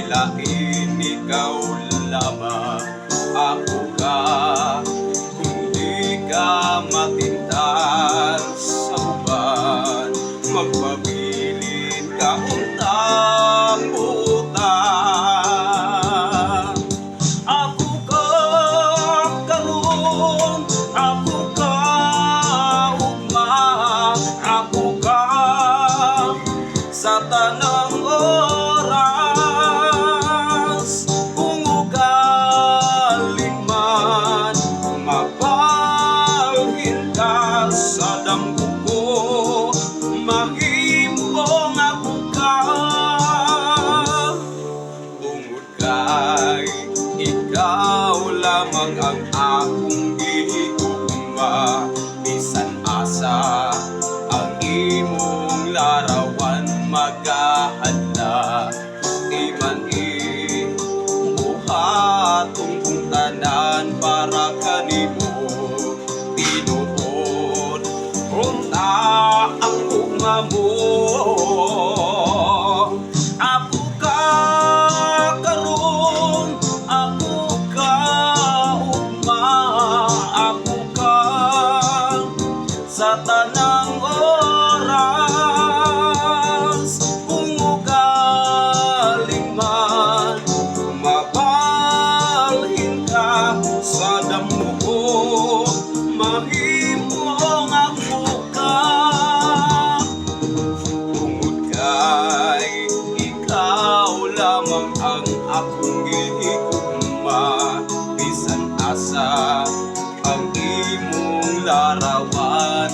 lain ikaw lamang. Ako ka, kung di ka matintal sa uban, magpabilin ka untang utang. Ako ka karon, ako ka ugma, ako ka sa tanang oras. Kung ugaling man, mabalhin ka sa damgo ko, mahimbong ako ka. Tungod kay ikaw lamang ang akong gihigugma, bisan asa ang imong larawan magahadla. Iman buhatong kong tanan para kanimo tinuod, unta ang ugma mo. Ako ka karon, ako ka ugma, ako ka sa tanang oras. Kung ugaling man, mabalhin ka sa damo ko, mahimong ako ka. Tungod kay ikaw lamang ang akong gihigugma, bisan asa ang imong larawan